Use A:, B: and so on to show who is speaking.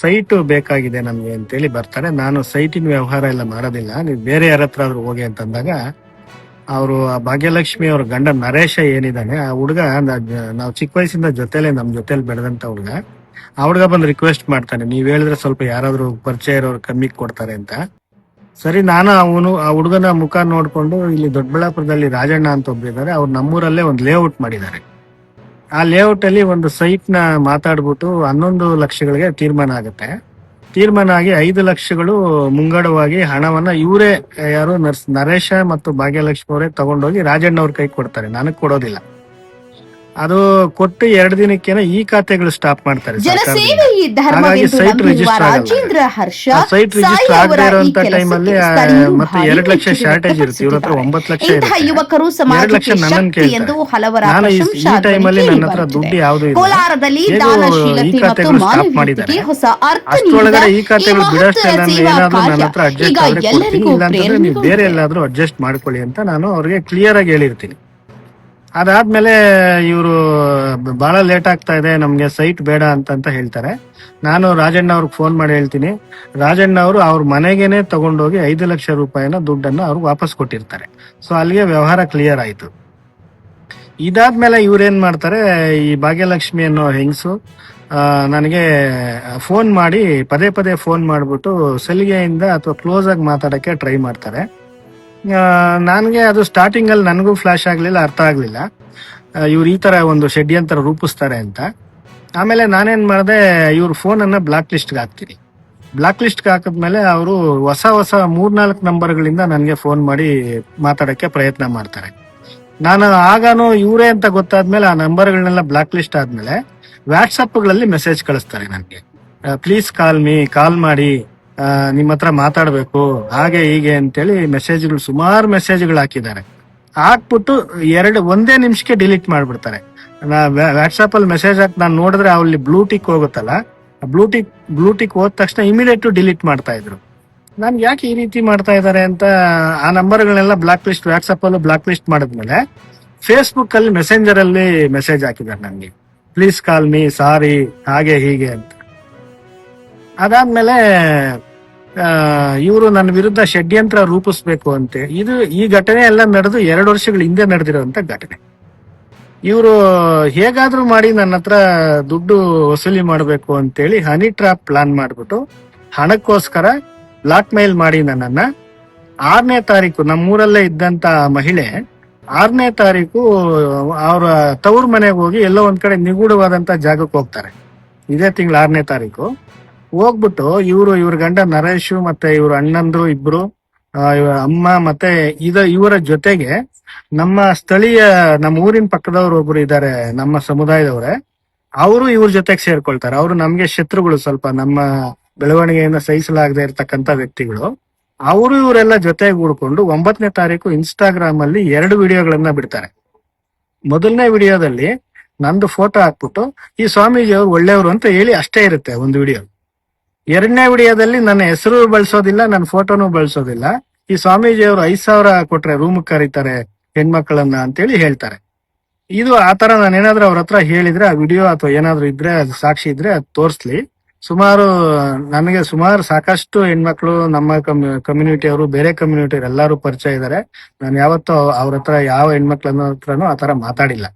A: Site ಬೇಕಾಗಿದೆ ನಮ್ಗೆ ಅಂತೇಳಿ ಬರ್ತಾರೆ. ನಾನು ಸೈಟಿನ ವ್ಯವಹಾರ ಎಲ್ಲ ಮಾಡೋದಿಲ್ಲ, ನೀವು ಬೇರೆ ಯಾರ ಹತ್ರ ಆದ್ರೂ ಹೋಗಿ ಅಂತಂದಾಗ ಅವರು ಆ ಭಾಗ್ಯಲಕ್ಷ್ಮಿ ಅವ್ರ ಗಂಡ ನರೇಶ ಏನಿದ್ದಾನೆ, ಆ ಹುಡುಗ ನಾವು ಚಿಕ್ಕ ವಯಸ್ಸಿಂದ ಜೊತೆಲೆ ನಮ್ ಜೊತೆಲಿ ಬೆಳೆದಂತ ಹುಡುಗ, ಆ ಹುಡುಗ ಬಂದು ರಿಕ್ವೆಸ್ಟ್ ಮಾಡ್ತಾನೆ, ನೀವ್ ಹೇಳಿದ್ರೆ ಸ್ವಲ್ಪ ಯಾರಾದ್ರೂ ಪರಿಚಯ ಇರೋರು ಕಮ್ಮಿಗೆ ಕೊಡ್ತಾರೆ ಅಂತ. ಸರಿ, ನಾನು ಆ ಹುಡುಗನ ಮುಖ ನೋಡ್ಕೊಂಡು ಇಲ್ಲಿ ದೊಡ್ಡಬಳ್ಳಾಪುರದಲ್ಲಿ ರಾಜಣ್ಣ ಅಂತ ಒಬ್ರಿದ್ದಾರೆ, ಅವ್ರು ನಮ್ಮೂರಲ್ಲೇ ಒಂದು ಲೇಔಟ್ ಮಾಡಿದ್ದಾರೆ. ಆ ಲೇಔಟ್ ಅಲ್ಲಿ ಒಂದು ಸೈಟ್ ನ ಮಾತಾಡ್ಬಿಟ್ಟು 11 ಲಕ್ಷಗಳಿಗೆ ತೀರ್ಮಾನ ಆಗುತ್ತೆ. ತೀರ್ಮಾನ ಆಗಿ 5 ಲಕ್ಷಗಳು ಮುಂಗಡವಾಗಿ ಹಣವನ್ನ ಇವರೇ, ಯಾರು ನರೇಶ ಮತ್ತು ಭಾಗ್ಯಲಕ್ಷ್ಮಿ ಅವರೇ ತಗೊಂಡೋಗಿ ರಾಜಣ್ಣ ಅವ್ರ ಕೈ ಕೊಡ್ತಾರೆ, ನನಗ್ ಕೊಡೋದಿಲ್ಲ. ಅದು ಕೊಟ್ಟು 2 ದಿನಕ್ಕೇನೆ ಈ ಖಾತೆಗಳು ಸ್ಟಾಪ್ ಮಾಡ್ತಾರೆ. ಹಾಗಾಗಿ ಸೈಟ್ ರಿಜಿಸ್ಟರ್ ಆಗಲ್ಲ. ಸೈಟ್ ರಿಜಿಸ್ಟರ್ ಆಗದೆ ಇರುವಂತ ಟೈಮಲ್ಲಿ ಮತ್ತೆ 2 ಲಕ್ಷ ಶಾರ್ಟೇಜ್ ಇರುತ್ತೆ, ಇವ್ರ ಹತ್ರ 9 ಲಕ್ಷ ಇರುತ್ತೆ. 2 ಲಕ್ಷ ನನ್ನನ್ನು ಕೇಳ್ತಾರೆ. ನಾನು ಈ ಟೈಮಲ್ಲಿ ನನ್ನ ಹತ್ರ ದುಡ್ಡು ಯಾವ್ದು ಇಲ್ಲ, ಈ ಖಾತೆಗಳು ಸ್ಟಾಪ್ ಮಾಡಿದ್ದಾರೆ. ಅಷ್ಟೊಳಗಡೆ ಈ ಖಾತೆಗಳು ಬಿಡೋಷ್ಟೇ ನಾನು ಏನಾದ್ರು ನನ್ನ ಹತ್ರ ಅಡ್ಜಸ್ಟ್ ಆದ್ರೆ ಕೊಡ್ತೀನಿ, ಇಲ್ಲಾಂತಂದ್ರೆ ನೀವು ಬೇರೆ ಎಲ್ಲಾದ್ರೂ ಅಡ್ಜಸ್ಟ್ ಮಾಡ್ಕೊಳ್ಳಿ ಅಂತ ನಾನು ಅವ್ರಿಗೆ ಕ್ಲಿಯರ್ ಆಗಿ ಹೇಳಿರ್ತೀನಿ. ಅದಾದ್ಮೇಲೆ ಇವರು ಬಹಳ ಲೇಟ್ ಆಗ್ತಾ ಇದೆ, ನಮ್ಗೆ ಸೈಟ್ ಬೇಡ ಅಂತ ಹೇಳ್ತಾರೆ. ನಾನು ರಾಜಣ್ಣ ಅವ್ರಿಗೆ ಫೋನ್ ಮಾಡಿ ಹೇಳ್ತೀನಿ. ರಾಜಣ್ಣ ಅವರು ಅವ್ರ ಮನೆಗೇನೆ ತಗೊಂಡೋಗಿ 5 ಲಕ್ಷ ರೂಪಾಯಿನ ದುಡ್ಡನ್ನ ಅವ್ರಿಗೆ ವಾಪಸ್ ಕೊಟ್ಟಿರ್ತಾರೆ. ಸೊ ಅಲ್ಲಿಗೆ ವ್ಯವಹಾರ ಕ್ಲಿಯರ್ ಆಯ್ತು. ಇದಾದ್ಮೇಲೆ ಇವ್ರೇನ್ ಮಾಡ್ತಾರೆ, ಈ ಭಾಗ್ಯಲಕ್ಷ್ಮಿ ಅನ್ನೋ ಹೆಂಗಸು ನನಗೆ ಫೋನ್ ಮಾಡಿ ಪದೇ ಪದೇ ಫೋನ್ ಮಾಡ್ಬಿಟ್ಟು ಸಲಿಗೆಯಿಂದ ಅಥವಾ ಕ್ಲೋಸ್ ಆಗಿ ಮಾತಾಡಕ್ಕೆ ಟ್ರೈ ಮಾಡ್ತಾರೆ. ನನಗೆ ಅದು ಸ್ಟಾರ್ಟಿಂಗ್ ಅಲ್ಲಿ ನನಗೂ ಫ್ಲಾಶ್ ಆಗ್ಲಿಲ್ಲ, ಅರ್ಥ ಆಗ್ಲಿಲ್ಲ ಇವ್ರು ಈ ತರ ಒಂದು ಷಡ್ಯಂತರ ರೂಪಿಸ್ತಾರೆ ಅಂತ. ಆಮೇಲೆ ನಾನೇನ್ ಮಾಡಿದೆ, ಇವ್ರ ಫೋನ್ ಅನ್ನ ಬ್ಲಾಕ್ ಲಿಸ್ಟ್ಗೆ ಹಾಕ್ತೀನಿ. ಬ್ಲಾಕ್ ಲಿಸ್ಟ್ಗೆ ಹಾಕಿದ್ಮೇಲೆ ಅವರು ಹೊಸ 3-4 ನಂಬರ್ಗಳಿಂದ ನನಗೆ ಫೋನ್ ಮಾಡಿ ಮಾತಾಡಕ್ಕೆ ಪ್ರಯತ್ನ ಮಾಡ್ತಾರೆ. ನಾನು ಆಗಾನು ಇವರೇ ಅಂತ ಗೊತ್ತಾದ್ಮೇಲೆ ಆ ನಂಬರ್ಗಳನ್ನೆಲ್ಲ ಬ್ಲಾಕ್ ಲಿಸ್ಟ್ ಆದ್ಮೇಲೆ ವಾಟ್ಸಪ್ಗಳಲ್ಲಿ ಮೆಸೇಜ್ ಕಳಿಸ್ತಾರೆ ನನಗೆ, ಪ್ಲೀಸ್ ಕಾಲ್ ಮಾಡಿ, ನಿಮ್ಮ ಹತ್ರ ಮಾತಾಡ್ಬೇಕು, ಹಾಗೆ ಹೀಗೆ ಅಂತೇಳಿ ಮೆಸೇಜ್ಗಳು, ಸುಮಾರು ಮೆಸೇಜ್ಗಳು ಹಾಕಿದ್ದಾರೆ. ಹಾಕ್ಬಿಟ್ಟು ಒಂದೇ ನಿಮಿಷಕ್ಕೆ ಡಿಲೀಟ್ ಮಾಡ್ಬಿಡ್ತಾರೆ. ವಾಟ್ಸಪ್ ಅಲ್ಲಿ ಮೆಸೇಜ್ ಹಾಕಿ ನಾನು ನೋಡಿದ್ರೆ ಅಲ್ಲಿ ಬ್ಲೂಟಿಕ್ ಹೋಗುತ್ತಲ್ಲ, ಬ್ಲೂಟಿಕ್ ಹೋದ ತಕ್ಷಣ ಇಮಿಡಿಯೇಟ್ ಡಿಲೀಟ್ ಮಾಡ್ತಾ ಇದ್ರು. ನನ್ಗೆ ಯಾಕೆ ಈ ರೀತಿ ಮಾಡ್ತಾ ಇದ್ದಾರೆ ಅಂತ ಆ ನಂಬರ್ಗಳನ್ನೆಲ್ಲ ಬ್ಲಾಕ್ ಲಿಸ್ಟ್, ವಾಟ್ಸಪ್ ಅಲ್ಲೂ ಬ್ಲಾಕ್ ಲಿಸ್ಟ್ ಮಾಡಿದ್ಮೇಲೆ ಫೇಸ್ಬುಕ್ ಅಲ್ಲಿ ಮೆಸೆಂಜರ್ ಅಲ್ಲಿ ಮೆಸೇಜ್ ಹಾಕಿದ್ದಾರೆ ನನಗೆ, ಪ್ಲೀಸ್ ಕಾಲ್ ಮೀ, ಸಾರಿ, ಹಾಗೆ ಹೀಗೆ ಅಂತ. ಅದಾದ್ಮೇಲೆ ಇವರು ನನ್ನ ವಿರುದ್ಧ ಷಡ್ಯಂತ್ರ ರೂಪಿಸ್ಬೇಕು ಅಂತೆ. ಈ ಘಟನೆ ಎಲ್ಲ ನಡೆದು 2 ವರ್ಷಗಳ ಹಿಂದೆ ನಡೆದಿರುವಂತ ಘಟನೆ. ಇವರು ಹೇಗಾದ್ರೂ ಮಾಡಿ ನನ್ನ ಹತ್ರ ದುಡ್ಡು ವಸೂಲಿ ಮಾಡಬೇಕು ಅಂತೇಳಿ ಹನಿ ಟ್ರಾಪ್ ಪ್ಲಾನ್ ಮಾಡ್ಬಿಟ್ಟು ಹಣಕ್ಕೋಸ್ಕರ ಬ್ಲಾಕ್ ಮೇಲ್ ಮಾಡಿ ನನ್ನನ್ನ 6ನೇ ತಾರೀಕು, ನಮ್ಮೂರಲ್ಲೇ ಇದ್ದಂತ ಮಹಿಳೆ 6ನೇ ತಾರೀಕು ಅವರ ತವ್ರ ಮನೆಗೆ ಹೋಗಿ ಎಲ್ಲೋ ಒಂದ್ ಕಡೆ ನಿಗೂಢವಾದಂತ ಜಾಗಕ್ಕೆ ಹೋಗ್ತಾರೆ. ಇದೇ ತಿಂಗಳ 6ನೇ ತಾರೀಕು ಹೋಗ್ಬಿಟ್ಟು ಇವ್ರ ಗಂಡ ನರೇಶು ಮತ್ತೆ ಇವ್ರ ಅಣ್ಣಂದ್ರು ಇಬ್ರು, ಅಮ್ಮ ಮತ್ತೆ ಇವರ ಜೊತೆಗೆ ನಮ್ಮ ಸ್ಥಳೀಯ, ನಮ್ಮ ಊರಿನ ಪಕ್ಕದವ್ರು ಒಬ್ರು ಇದ್ದಾರೆ, ನಮ್ಮ ಸಮುದಾಯದವ್ರೆ, ಅವರು ಇವ್ರ ಜೊತೆಗೆ ಸೇರ್ಕೊಳ್ತಾರೆ. ಅವರು ನಮ್ಗೆ ಶತ್ರುಗಳು, ಸ್ವಲ್ಪ ನಮ್ಮ ಬೆಳವಣಿಗೆಯನ್ನ ಸಹಿಸಲಾಗದೆ ಇರ್ತಕ್ಕಂತ ವ್ಯಕ್ತಿಗಳು. ಅವರು ಇವರೆಲ್ಲ ಜೊತೆಗೆ ಕೂಡ್ಕೊಂಡು 9ನೇ ತಾರೀಕು ಇನ್ಸ್ಟಾಗ್ರಾಮ್ ಅಲ್ಲಿ 2 ವಿಡಿಯೋಗಳನ್ನ ಬಿಡ್ತಾರೆ. ಮೊದಲನೇ ವಿಡಿಯೋದಲ್ಲಿ ನಂದು ಫೋಟೋ ಹಾಕ್ಬಿಟ್ಟು ಈ ಸ್ವಾಮೀಜಿ ಅವ್ರು ಒಳ್ಳೆಯವರು ಅಂತ ಹೇಳಿ ಅಷ್ಟೇ ಇರುತ್ತೆ ಒಂದು ವಿಡಿಯೋ. 2ನೇ ವಿಡಿಯೋದಲ್ಲಿ ನನ್ನ ಹೆಸರು ಬಳಸೋದಿಲ್ಲ, ನನ್ನ ಫೋಟೋನು ಬಳಸೋದಿಲ್ಲ. ಈ ಸ್ವಾಮೀಜಿ ಅವರು 5,000 ಕೊಟ್ರೆ ರೂಮ್ ಕರೀತಾರೆ ಹೆಣ್ಮಕ್ಳನ್ನ ಅಂತೇಳಿ ಹೇಳ್ತಾರೆ. ಇದು ಆತರ ನಾನೇನಾದ್ರೂ ಅವ್ರ ಹತ್ರ ಹೇಳಿದ್ರೆ, ಆ ವಿಡಿಯೋ ಅಥವಾ ಏನಾದ್ರು ಇದ್ರೆ, ಅದು ಸಾಕ್ಷಿ ಇದ್ರೆ ಅದು ತೋರಿಸ್ಲಿ. ನನಗೆ ಸಾಕಷ್ಟು ಹೆಣ್ಮಕ್ಳು, ನಮ್ಮ ಕಮ್ಯುನಿಟಿ ಅವರು, ಬೇರೆ ಕಮ್ಯುನಿಟಿ ಎಲ್ಲಾರು ಪರಿಚಯ ಇದ್ದಾರೆ. ನಾನು ಯಾವತ್ತೂ ಅವ್ರ ಹತ್ರ ಯಾವ ಹೆಣ್ಮಕ್ಳನ್ನ ಹತ್ರನೂ ಆತರ ಮಾತಾಡಿಲ್ಲ.